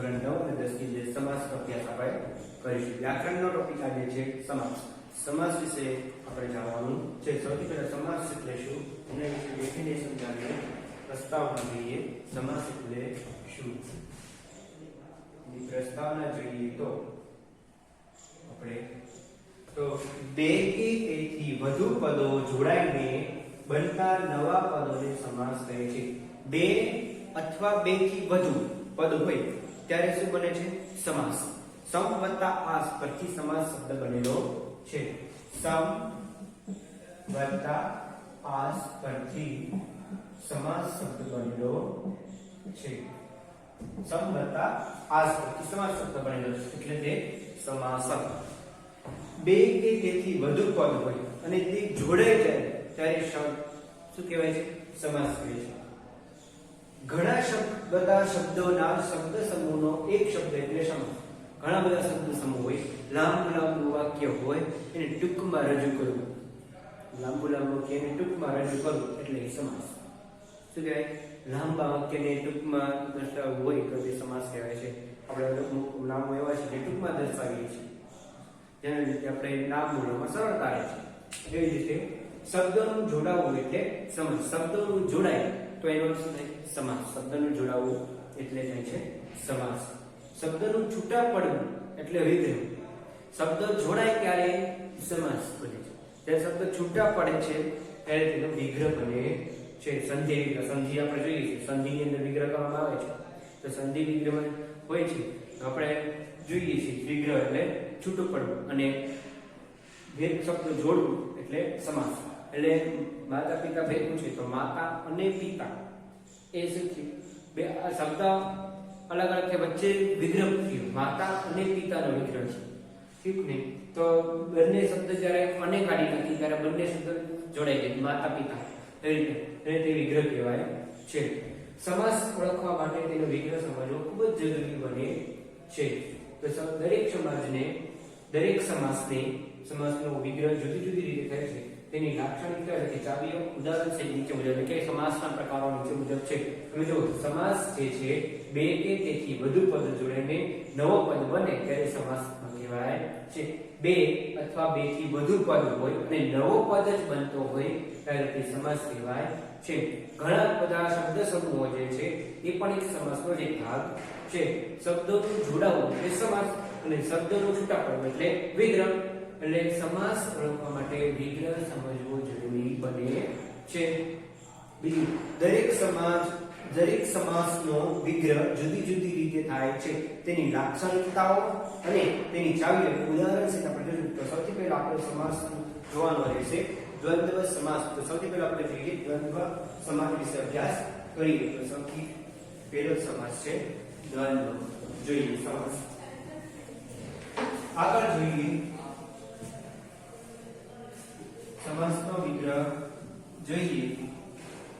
ધોરણ 9 અને 10 ની જે સમાસનો અભ્યાસ આપણે કરીશું. વ્યાકરણનો ટોપિક આજે છે સમાસ. સમાસ વિશે આપણે જાણવાનું છે. સૌથી પહેલા સમાસ એટલે શું એના વિશે ડેફિનેશન જાણીએ, પ્રસ્તાવના જોઈએ. સમાસ એટલે શું ની પ્રસ્તાવના જોઈએ તો આપણે બે કે તેથી વધુ પદો જોડાઈને બનતા નવા પદોને સમાસ કહે છે. બે અથવા બે થી વધુ પદ હોય ત્યારે શું બને છે? સમાસ. સમ વત્તા આસ પરથી સમાસ શબ્દ બનેલો છે. સમ વત્તા આસ પરથી સમાસ શબ્દ બનેલો છે. સમ વત્તા આસ પરથી સમાસ શબ્દ બનેલો છે એટલે તે સમાસક. બે કે તેથી વધુ પદ હોય અને તે જોડાઈ જાય ત્યારે શું કહેવાય છે? સમાસ કહેવાય છે. ઘણા બધા શબ્દોના શબ્દ સમૂહનો એક શબ્દ એટલે સમાસ. ઘણા બધા શબ્દ સમૂહ હોય, લાંબુ વાક્ય હોય, એને ટૂંકમાં રજૂ કરવું. લાંબુ વાક્યને ટૂંકમાં રજૂ કરવું એટલે સમાસ. શું કહેવાય? લાંબા વાક્યને ટૂંકમાં દર્શાવવું હોય તો તે સમાસ કહેવાય છે. આપણે નામો એવા છે જે ટૂંકમાં દર્શાવીએ છીએ, જેના લીધે આપણે નામ બોલવામાં સરળતા રહે છે. એવી રીતે શબ્દોનું જોડાવું એટલે સમાસ. શબ્દોનું જોડાય તો એનો અર્થ થાય સમાસ. શબ્દનું જોડાવું એટલે થાય છે સમાસ. શબ્દનું છૂટા પડવું એટલે વિગ્રહ. શબ્દ જોડાય ત્યારે સમાસ બને છે. જ્યારે શબ્દ છૂટા પડે છે ત્યારે તેનો વિગ્રહ બને છે. સંધિ વિગ્રહ. સંધિ આપણે જોઈએ છીએ, સંધિની અંદર વિગ્રહ કરવામાં આવે છે. તો સંધિ વિગ્રહ હોય છે તો આપણે જોઈએ છીએ વિગ્રહ એટલે છૂટું પડવું અને બે શબ્દ જોડવું એટલે સમાસ. એટલે માતા પિતા ભેગું છે તો માતા અને પિતા એ શું થયું? બે શબ્દ અલગ અલગ છે, વચ્ચે વિગ્રહ થયો. માતા અને પિતાનો વિગ્રહ છે. ઠીક ને? તો બંને શબ્દ જ્યારે અને કાઢી નાખી ત્યારે બંને શબ્દ જોડાઈ ગયા, માતા પિતા. એવી રીતે તે વિગ્રહ કહેવાય છે. સમાસ ઓળખવા માટે તેનો વિગ્રહ સમજવો ખૂબ જ જરૂરી બને છે. તો દરેક સમાજને, દરેક સમાસનો વિગ્રહ જુદી જુદી રીતે થાય છે. તેની લાક્ષણિકતા એટલે ચાવીઓ ઉદાહરણ છે નીચે મુજબ કે સમાસના પ્રકારો નીચે મુજબ છે. તમે જો સમાસ જે છે બે કે તેથી વધુ પદ જોડીને નવો પદ બને ત્યારે સમાસ કહેવાય છે. બે અથવા બે થી વધુ પદ હોય અને નવો પદ જ બનતો હોય ત્યારે તે સમાસ કહેવાય છે. ઘણા બધા શબ્દ સમૂહો જે છે એ પણ એક સમાસનો જ એક ભાગ છે. શબ્દોનું જોડાવું એટલે સમાસ અને શબ્દોનું છૂટા પડવું એટલે વિગ્રહ. એટલે સમાસ ઓળખવા માટે વિગ્રહ સમજવો જરૂરી બને છે. બીજું, દરેક સમાસનો વિગ્રહ જુદી જુદી રીતે થાય છે. તેની લાક્ષણિકતાઓ અને તેની ચાવીઓ ઉદાહરણ છે આપણે જોઈશું. તો સૌથી પહેલા આપણે સમાસ જોવાનો રહેશે. દ્વંદ્વ સમાસ. તો સૌથી પહેલા આપણે જોઈએ દ્વંદ્વ સમાસ વિશે અભ્યાસ કરીએ. તો સૌથી પહેલો સમાસ છે દ્વંદ્વ. જોઈએ સમાસ. આગળ જોઈએ સમાસનો વિગ્રહ જોઈએ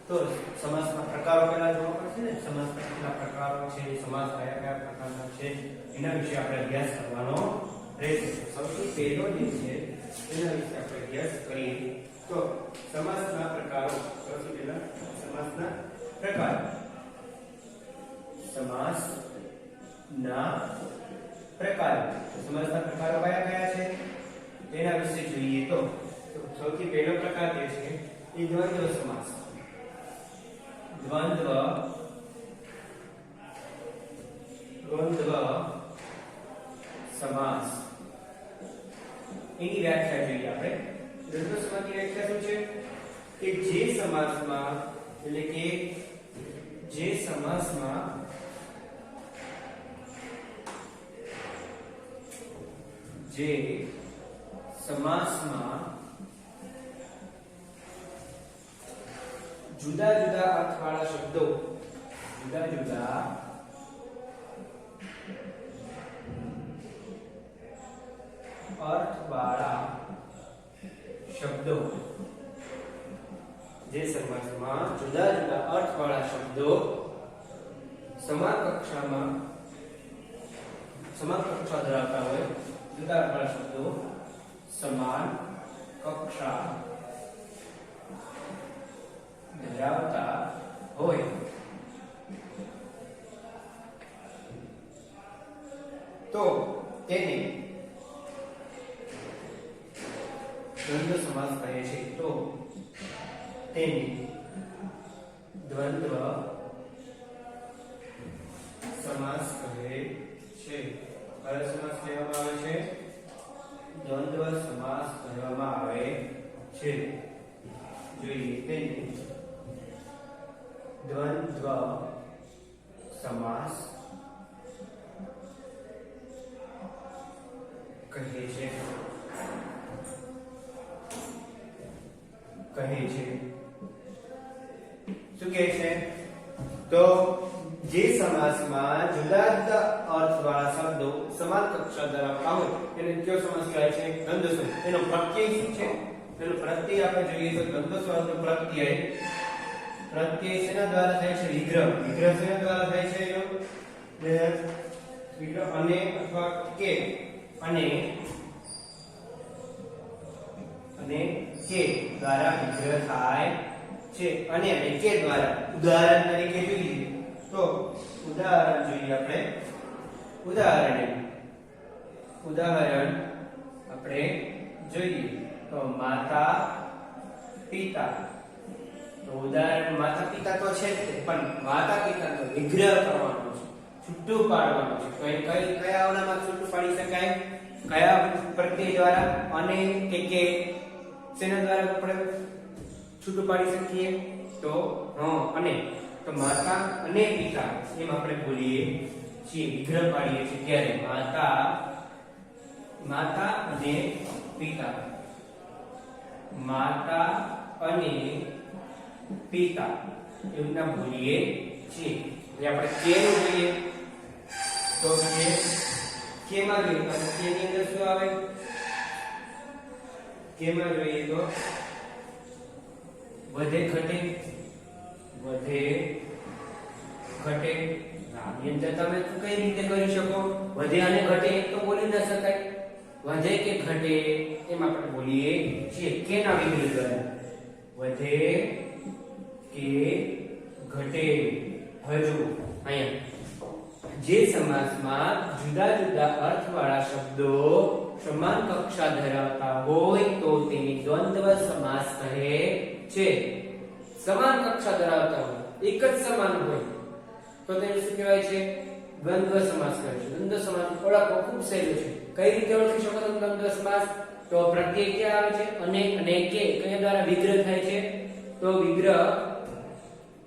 તો સમાસના પ્રકારો પહેલા જોવા પડશે ને. સમાસના કેટલા પ્રકારો છે, સમાસ કયા કયા પ્રકારના છે એના વિશે આપણે અભ્યાસ કરવાનો રહેશે. સૌથી પહેલો જે છે એના વિશે આપણે અભ્યાસ કરીએ તો સમાસના પ્રકારો. સૌથી પહેલા સમાસના પ્રકાર. સમાસના પ્રકાર. સમાસના પ્રકારો કયા કયા છે તેના વિશે જોઈએ તો સૌથી પહેલો પ્રકાર જે છે એ દ્વંદ્વ સમાસ. દ્વંદ્વ સમાસ એની વ્યાખ્યા જોઈએ આપણે. દ્વંદ્વ સમાસની વ્યાખ્યા શું છે? કે જે સમાસમાં જુદા જુદા અર્થવાળા શબ્દો જે સમાસમાં જુદા જુદા અર્થવાળા શબ્દો સમાન કક્ષા ધરાવતા હોય. જુદા અર્થવાળા શબ્દો સમાન કક્ષા ધરાવતા હોય દ્વંદ્વ સમાસ કહે છે. કયો સમાસ કહેવામાં આવે છે? દ્વંદ્વ સમાસ કહેવામાં આવે છે. જોઈએ તેને દ્વંદ્વ સમાસ કહે છે. શું કહે છે? તો જે સમાસમાં જુદા જુદા અર્થવાળા શબ્દો સમાન કક્ષા ધરાવતા હોય એને કયો સમાસ કહેવાય છે? દ્વંદ્વ સમાસ. એનો પ્રત્યય શું છે? એનો પ્રત્યય આપણે જોઈએ તો દ્વંદ્વ સમાસનો પ્રત્યય શેના દ્વારા થાય છે? વિગ્રહ. વિગ્રહ શેના દ્વારા થાય છે? એનો વિગ્રહ અને અથવા કે અને કે દ્વારા વિગ્રહ થાય છે. અને કે દ્વારા ઉદાહરણ તરીકે જોઈએ તો ઉદાહરણ જોઈએ આપણે. ઉદાહરણ આપણે જોઈએ તો માતા પિતા. તો ઉદાહરણ માતા પિતા તો છે જ, પણ માતા પિતાનો વિગ્રહ કરવાનો છે, છૂટું પાડવાનું છે. તો કયા આવનામાં છૂટું પાડી શકાય? કયા પ્રત્યય દ્વારા? અને કે શેના દ્વારા આપણે છૂટું પાડી શકીએ? તો અને તો માતા અને પિતા એમ આપણે બોલીએ છીએ, વિગ્રહ પાડીએ છીએ ત્યારે માતા અને પિતા. માતા અને પિતા એવું ના બોલીએ છીએ. એટલે આપણે કે નું જોઈએ તો કે માં જોઈએ તો કે ની અંદર શું આવે? કે માં જોઈએ તો વધે ઘટે. આની અંદર તમે કઈ રીતે કરી શકો? વધે અને ઘટે તો બોલી ન શકાય. વધે કે ઘટે એમ આપણે બોલીએ છીએ કે ના વિગ્રહ દ્વારા. વધે કે ઘટે. હવે જુઓ અહીંયા જે સમાસમાં જુદા જુદા અર્થવાળા શબ્દો સમાન કક્ષા ધરાવતા હોય તો તેને દ્વંદ્વ સમાસ કહે છે. સમાન કક્ષા ધરાવતા હોય, એક જ સમાન હોય તો તેને શું કહેવાય છે? દ્વંદ્વ સમાસ કહે છે. દ્વંદ્વ સમાસ ઓળખવો ખૂબ સહેલું છે. કઈ રીતે ઓળખી શકો તમે દ્વંદ્વ સમાસ? તો પ્રત્યય ક્યાં આવે છે? અને કે કયા દ્વારા વિગ્રહ થાય છે? તો વિગ્રહ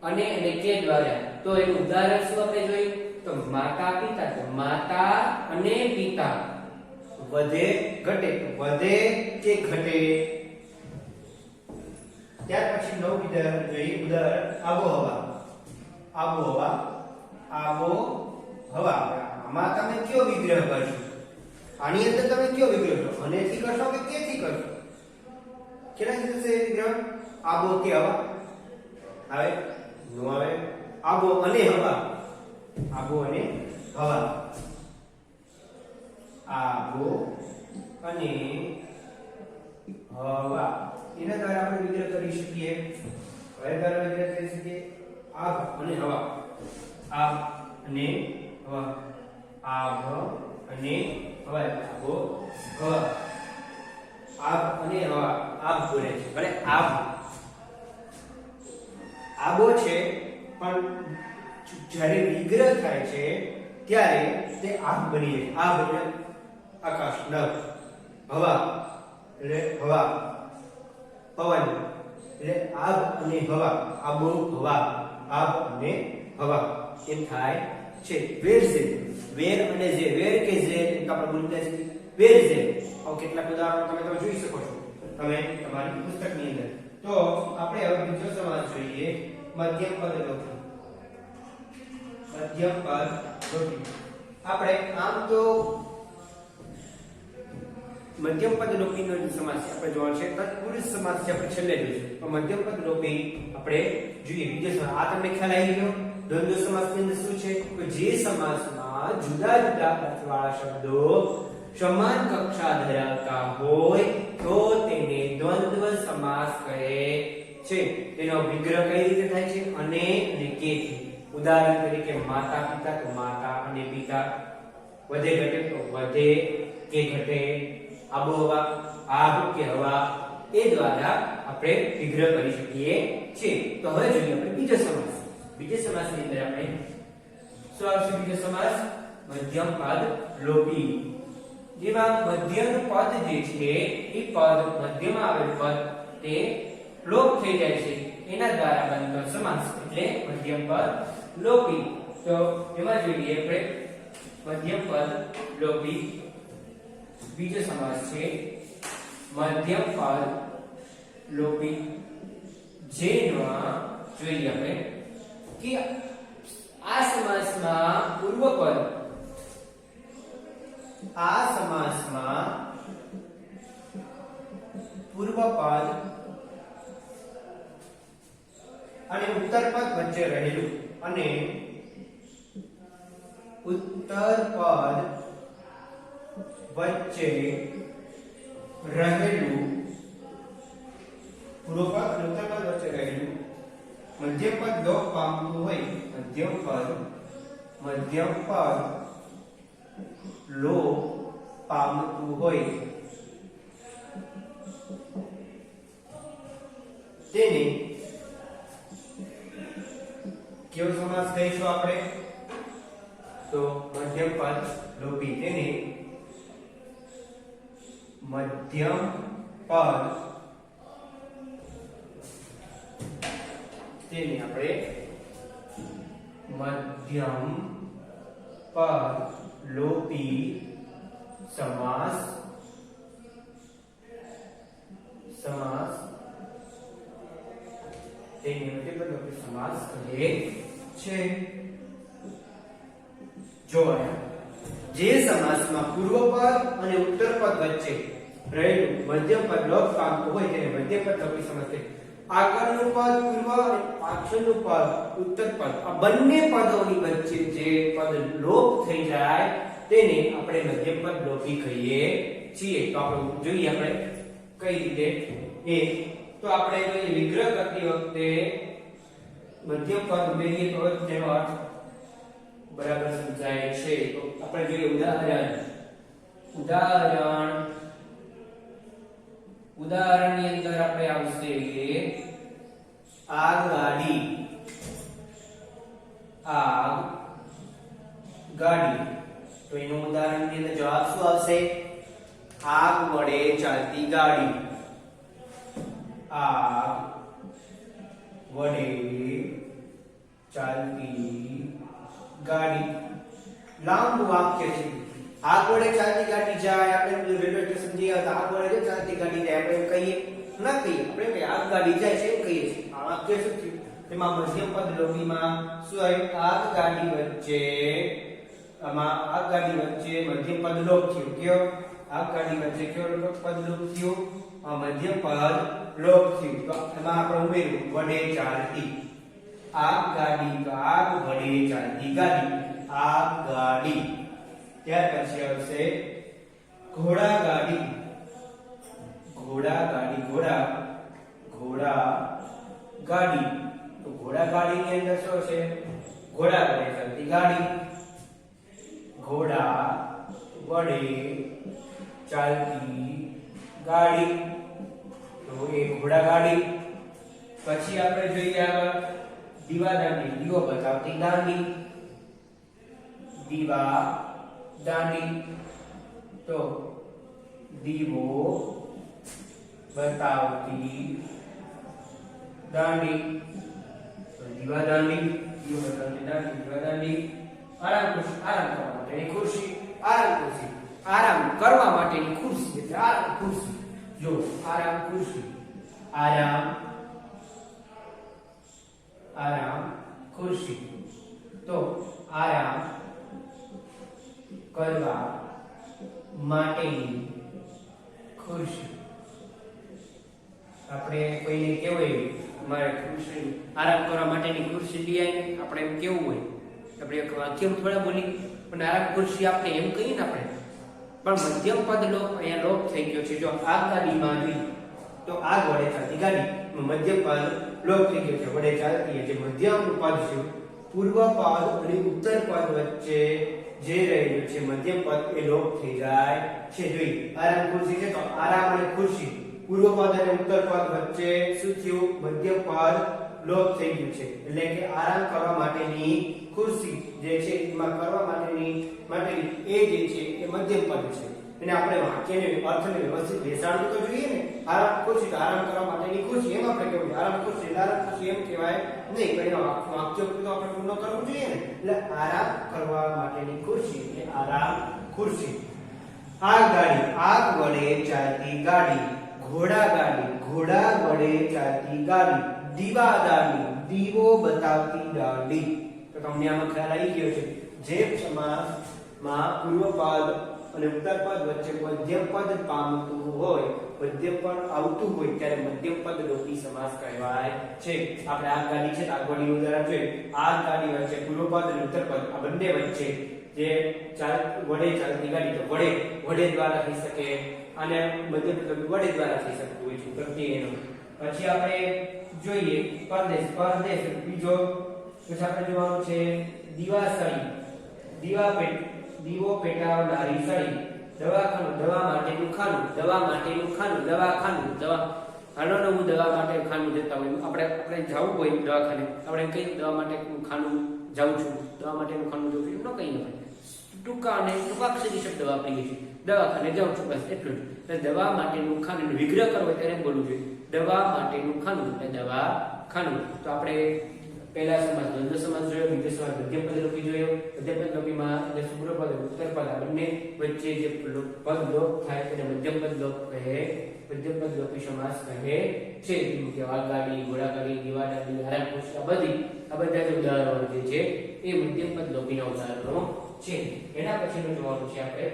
અને કે દ્વારા. તો એનું ઉદાહરણ શું આપણે જોયું? તો માતા પિતા. તો માતા અને પિતા. વધે ઘટે. વધે કે ઘટે. ત્યાર પછી નવું ઉદાહરણ જોઈએ. ઉદાહરણ આબોહવા. આમાં તમે કયો વિગ્રહ કરશો? આની અંદર તમે કયો વિગ્રહ કરશો? અને થી કરશો કે થી કરશો? કેનાથી થશે વિગ્રહ? આબો કે હવા આવે? નો આવે. આબો અને હવા. આબો અને હવા. આબો અને હવા એના દ્વારા આપણે વિગ્રહ કરી શકીએ. કયા દ્વારા વિગ્રહ કરી શકીએ? આભ અને હવા. આભ અને હવા. આભ અને હવા. આભો હવા. આભ અને હવા. આભ બોલે છે. ભલે આબો છે પણ જ્યારે વિગ્રહ થાય છે ત્યારે તે આભ બની જાય. આભ એટલે આકાશ, નભ. હવા એટલે હવા, પવન. એટલે આભ અને હવા. આબો હવા. આભ અને હવા એમ થાય છે. વેર છે. વેર અને જે. વેર કે જે આપણે બોલતા છીએ વેર છે. આવું કેટલાક ઉદાહરણો તમે જોઈ શકો છો તમે તમારી પુસ્તકની અંદર. તો આપણે હવે બીજો સમાસ જોઈએ. મધ્યમ પદ લોપી. મધ્યમ પદ લોપી. આપણે આમ તો મધ્યમ પદ લોપીનો સમાસ આપણે જોવાનો છે. તત્પુરુષ સમાસ છે આપણે છેલ્લે જોઈશું. તો મધ્યમ પદ લોપી આપણે જોઈએ. બીજો સમાસ આ તમને ખ્યાલ આવી ગયો. દ્વંદ્વ સમાસની અંદર શું છે? તો જે સમાસમાં જુદા જુદા અર્થવાળા શબ્દો સમાન કક્ષા ધરાવતા હોય તો તેને દ્વંદ્વ સમાસ કહે છે. તેનો વિગ્રહ કઈ રીતે થાય છે? અને કે થી. ઉદાહરણ તરીકે માતા પિતા તો માતા અને પિતા. વધે ઘટે તો વધે કે ઘટે. આબોહવા. આભ કે હવા. એ દ્વારા આપણે વિગ્રહ કરી શકીએ છીએ. તો હવે જોઈએ આપણે બીજો સમાસ. બીજા સમાસની અંદર આપણે શું આવશે? બીજો સમાસ મધ્યમ પદ લોપી. જેમાં મધ્યમ પદ જે છે એ પદ મધ્યમાં આવેલ પદ તે લોપ થઈ જાય છે, એના દ્વારા બનતો સમાસ એટલે મધ્યમ પદ લોપી. તો એમાં જોઈએ આપણે મધ્યમ પદ લોપી. બીજો સમાસ છે મધ્યમ પદ લોપી. જેમાં જોઈએ આપણે કે આ સમાસમાં પૂર્વ પદ અને ઉત્તર પદ વચ્ચે રહેલું અને ઉત્તર પદ વચ્ચે રહેલું પૂર્વ પદ અને ઉત્તર પદ વચ્ચે રહેલું મધ્યમ પદ લોપ પામતું હોય, મધ્યમ પદ લોપ પામતું હોય તેને કેવો સમાસ કહીશું આપણે? તો મધ્યમ પદ લોપી. તેને મધ્યમ પદ તેને આપણે મધ્યમ પદ લોપી સમાસ તેને મધ્યમ પદ લોપી સમાસ કહે છે. જો જે સમાસમાં પૂર્વ પદ અને ઉત્તર પદ વચ્ચે રહેલું મધ્યમ પદ લોપ પામતું હોય તેને મધ્યમ પદ લોપી સમાસ કહે. આગળનું પદ પૂર્વ અને પાછળનું પદ ઉત્તર પદ, આ બંને પદોની વચ્ચે જે પદ લોપ થઈ જાય તેને આપણે મધ્યમ પદ લોપી કહીએ છીએ. તો આપણે જોઈએ આપણે કઈ રીતે એ તો આપણે જોઈએ વિગ્રહ કરતી વખતે મધ્યમ પદ ઉમેરીએ તો તેનો અર્થ બરાબર સમજાય છે. તો આપણે જોઈએ ઉદાહરણની અંદર આપણે આવશે આગગાડી. તો એનું ઉદાહરણની અંદર જવાબ શું આવશે? આગ વડે ચાલતી ગાડી. આગ વડે ચાલતી ગાડી લાંબુ વાક્ય છે. આગ વડે ચાલતી ગાડી જાય, આપણે રેલવે સ્ટેશન જઈએ તો આગ વડે ચાલતી ગાડી જાય આપણે એમ કહીએ ના કહીએ? આપણે કહીએ આગ ગાડી જાય છે એમ કહીએ છીએ. આ વાક્ય શું થયું? તેમાં મધ્યમ પદ લોપીમાં શું આવ્યું? આગ ગાડી વચ્ચે મધ્યમ પદ લોપ થયું. કયો? આગ ગાડી વચ્ચે કયો પદ લોપ થયું? મધ્યમ પદ લોપ થયું. તો એમાં આપણે ઉમેર્યું વડે ચાલતી. આગ ગાડી તો આગ વડે ચાલતી ગાડી, આગ ગાડી. ત્યાર પછી આવશે ઘોડા ગાડી. ઘોડા ગાડી. તો ઘોડા ગાડીની અંદર શું છે? ઘોડા વડે ચાલતી ગાડી. ઘોડા વડે ચાલતી ગાડી. તો એ ઘોડા ગાડી. પછી આપણે જોઈએ આગળ દીવાદાંડી. દીવો બતાવતી દાંડી. દીવાદાંડી. તો દીવો બતાવતી દાંડી. તો દીવાદાંડી. દીવો બતાવતી દાંડી, દીવાદાંડી. આરામ કરવા માટેની ખુરશી. આરામ કરવા માટેની ખુરશી એટલે આરામ ખુરશી. જો આરામ ખુરશી. આરામ ખુરશી. તો આરામ કરવા માટેની ખુરશી. આપણે કોઈને કેવું હોય અમારે ખુરશી આરામ કરવા માટેની ખુરશી લઈ આવીને આપણે એમ કેવું હોય આપણે એક વાક્ય થોડા બોલી પણ આરામ ખુરશી આપણે એમ કહીએ ને આપણે પણ મધ્યમ પદ લોપ અહીંયા લોપ થઈ ગયો છે. જો આ ગાડીમાં આવી તો આગ વડે ચાલતી ગાડી મધ્યમ પદ લોપ થઈ ગયો છે. વડે ચાલતી જે મધ્યમ પદ છે પૂર્વ પદ અને ઉત્તર પદ વચ્ચે જે રહેલું છે મધ્યમ પદ એ લોપ થઈ જાય છે. જોઈ આરામ ખુરશી છે તો આરામ અને ખુરશી પૂર્વ પદ અને ઉત્તર પદ વચ્ચે શું થયું? મધ્ય પદ લોપ થઈ ગયું છે, એટલે કે આરામ કરવા માટેની ખુરશી જે છે એમાં કરવા માટેની એ જે છે એ મધ્યમ પદ છે. એને આપણે વાક્યને અર્થને વ્યવસ્થિત બેસાડવું તો જોઈએ ને. આરામ ખુરશી તો આરામ કરવા માટેની ખુરશી, એમ આપણે કહેવું આરામ ખુરશી એમ કહેવાય નહીં, પણ એનો વાક્ય તો આપણે પૂર્ણ કરવું જોઈએ ને. એટલે આરામ કરવા માટેની ખુરશી એટલે આરામ ખુરશી. આગગાડી આગ વડે ચાલતી ગાડી, ઘોડાગાડી ઘોડા વડે ચાલતી ગાડી, દીવાદાડી દીવો બતાવતી ગાડી. તો તમને આમાં ખ્યાલ આવી ગયો છે. જે સમાસમાં પૂર્વ પદ અને ઉત્તર પદ વચ્ચે મધ્યમ પદ પામતું હોય, મધ્યમ પદ આવતું હોય ત્યારે મધ્યમ પદ લોપી સમાસ કહેવાય છે. આપણે આગગાડી છે આગગાડીનું ઉદાહરણ જોઈએ. આગગાડી વચ્ચે પૂર્વ પદ અને ઉત્તર પદ આ બંને વચ્ચે જે વડે ચાલતી ગાડી, તો વડે દ્વારા થઈ શકે અને મધ્યમ પદ વડે દ્વારા થઈ શકતું હોય છે પ્રત્યેયનો. પછી આપણે જોઈએ પરદેશ બીજો. પછી આપણે જોવાનું છે દીવાસળી, દીવો પેટાવનારી સળી, દવાખાનું દવા માટેનું ખાનું, દવાખાનું હાલો ને હું દવા માટે ખાનું જતા હોય, આપણે જવું હોય દવાખાને, આપણે કઈ દવા માટે ખાનું જાઉં છું, દવા માટેનું ખાનું જઉં છું, ન કઈ ન ટૂંકા અક્ષરી શબ્દ વાપરીએ છીએ. દવાખાને જાઉં છું, બસ એટલું જ. દવા માટેનું ખાનું વિગ્રહ કરવો ત્યારે બોલવું જોઈએ દવા માટેનું ખાનું, એટલે દવાખાનું. તો આપણે પહેલા સમાસ દ્વંદ્વ સમાસ જોયો, બીજો સમાસ મધ્યમ પદ લોપી જોયો. મધ્યમ પદ લોપીમાં એટલે પૂર્વ પદ ઉત્તર પદ આ બંને વચ્ચે જે પદ લોપ થાય તેને મધ્યમ પદ લોપ કહે, મધ્યમ પદ લોપી સમાસ કહે છે. જેમ કે આગગાડી, ઘોડાગાડી, દીવાદાડી, આરામ ખુરશી આ બધા જે ઉદાહરણો જે છે એ મધ્યમ પદ લોપીના ઉદાહરણો છે. એના પછીનું જોવાનું છે આપણે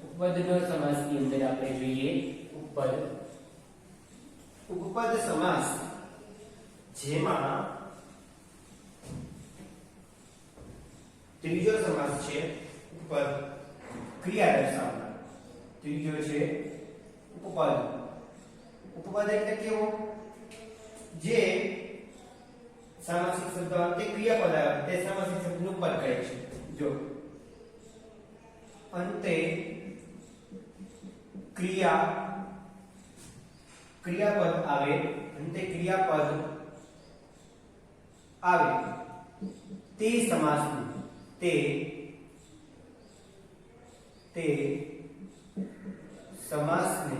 ઉપપદનો સમાસની અંદર આપણે જોઈએ ઉપપદ સમાસ, જેમાં ત્રીજો સમાસ છે ઉપપદ ક્રિયા દર્શાવનાર. ત્રીજો છે ઉપપદ એટલે કેવો? જે સામાસિક શબ્દ અંતે ક્રિયાપદ આવે તે સામાસિક શબ્દનું પદ કહે છે. જો અંતે ક્રિયાપદ આવે, અંતે ક્રિયાપદ આવે તે સમાસનું તે સમાસને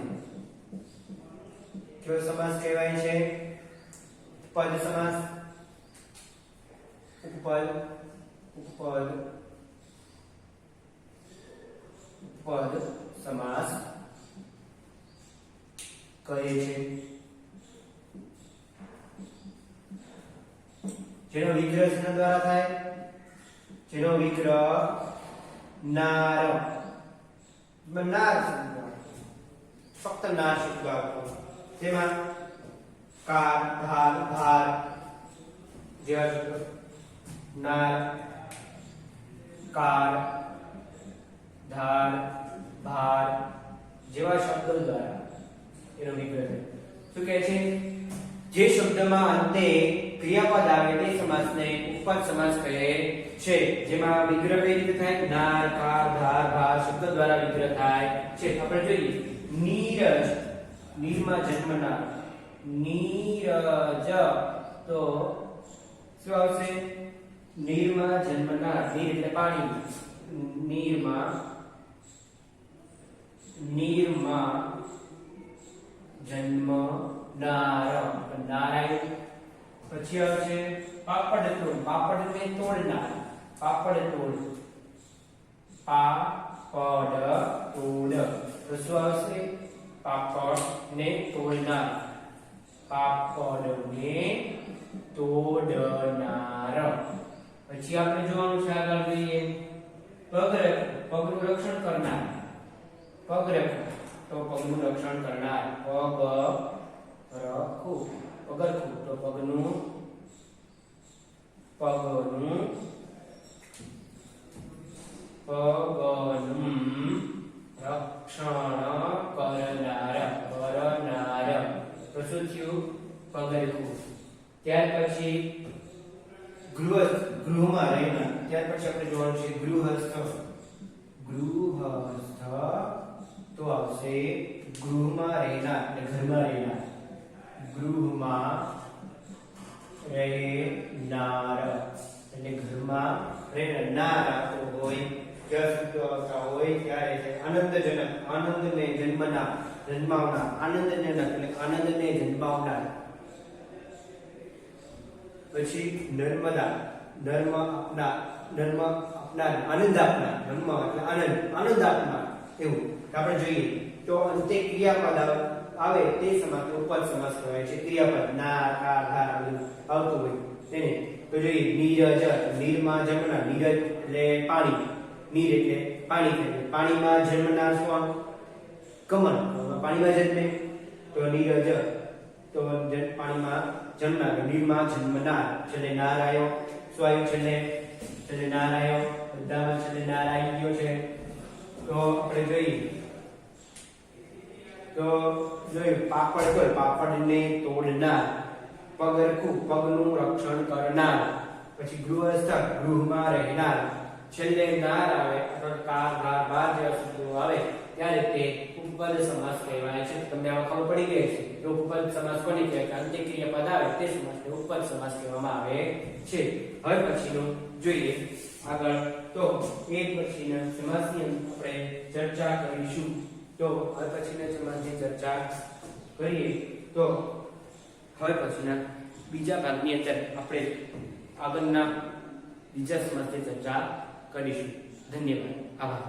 કયો સમાસ કહેવાય છે? પદ સમાસ. ઉપપદ સમાસ કહે છે. જેનો વિગ્રહ શેના દ્વારા થાય? જેનો વિગ્રહ નાર શબ્દ, ફક્ત નાર શબ્દ આપો. તેમાં કાર, ભાર જેવા શબ્દો, નાર, કાર, ધાર, ભાર જેવા શબ્દો દ્વારા એનો વિગ્રહ થાય. શું કહે છે? જે શબ્દમાં અંતે ક્રિયાપદ આવે તે સમાસને ઉપપદ સમાસ કહે છે. જેમાં વિગ્રહ કઈ રીતે થાય? નાર, કાર, ધાર, ભાર શબ્દ દ્વારા વિગ્રહ થાય છે. આપણે જોઈએ નીરજ, નીરમાં જન્મનાર, નીરજ તો શું આવશે? નીરમાં જન્મનાર, નીર એટલે પાણી, નીરમાં જન્મનાર નારાયણ. પછી આવશે પાપડ તોડ, પાપડ એટલે તોડનાર, પાપડ તોડ, તો શું આવશે? પાપડ ને તોડનાર, પાપડને તોડનાર. પછી આપણે જોવાનું છે આગળ જોઈએ પગરખ, પગનું રક્ષણ કરનાર, પગરખ તો પગનું રક્ષણ કરનાર, પગરખું તો પગનું રક્ષણ કરનાર. તો શું થયું? પગરખું. ત્યાર પછી ગૃહમાં રહેનાર. ત્યાર પછી આપણે જોવાનું છે ગૃહસ્થ તો આવશે ગૃહમાં રહેનાર એટલે ઘરમાં રહેનાર, ગૃહમાં રહેનાર એટલે ઘરમાં રહેનાર આવતો હોય, જ્યાં શબ્દો આવતા હોય ત્યારે છે આનંદજનક, આનંદને જન્મનાર, જન્માવનાર, આનંદજનક એટલે આનંદને જન્માવનાર. પછી નર્મદા, નર્મ આપનાર, નર્મ આપનાર, આનંદ આપનાર, નર્મ એટલે આનંદ, આનંદ આપનાર એવું આપણે જોઈએ. તો અંતે ક્રિયાપદ આવે તે સમાસ ઉપપદ સમાસ કહેવાય છે. ક્રિયાપદ ના, કા, ધા આવતું હોય તેને તો જોઈએ. નીરજ, નીરમાં જન્મનાર, નીરજ એટલે પાણી, નીર એટલે પાણી થાય, પાણીમાં જન્મનાર શું? કમળ, પાણીમાં જન્મે તો નીરજ, તો પાણીમાં જન્મનાર, નીરમાં જન્મનાર, છેલ્લે નાર આવ્યો, શું આવ્યું છેલ્લે? છેલ્લે નાર આવ્યો, બધામાં છેલ્લે નાર આવી ગયો છે. તો આપણે જોઈએ તો જોયું પાપડ પર, પાપડને તોડનાર, પગરખું, પગનું રક્ષણ કરનાર. પછી ગૃહસ્થ, ગૃહમાં રહેનાર, છેલ્લે નાર આવે અથવા કાર, ભાર, બાર જેવા શબ્દો આવે ત્યારે તે ઉપપદ સમાસ કહેવાય છે. તમને આમાં ખબર પડી ગઈ છે કે ઉપપદ સમાસ કોને કહેવાય? કારણ કે ક્રિયાપદ આવે તે સમાસને ઉપપદ સમાસ કહેવામાં આવે છે. હવે પછીનું જોઈએ આગળ. તો એક પછીના સમાસની આપણે ચર્ચા કરીશું. તો હવે પછીના સમાસની ચર્ચા કરીએ તો હવે પછીના બીજા ભાગની અંદર આપણે આગળના બીજા સમાસની ચર્ચા કરીશું. ધન્યવાદ, આભાર.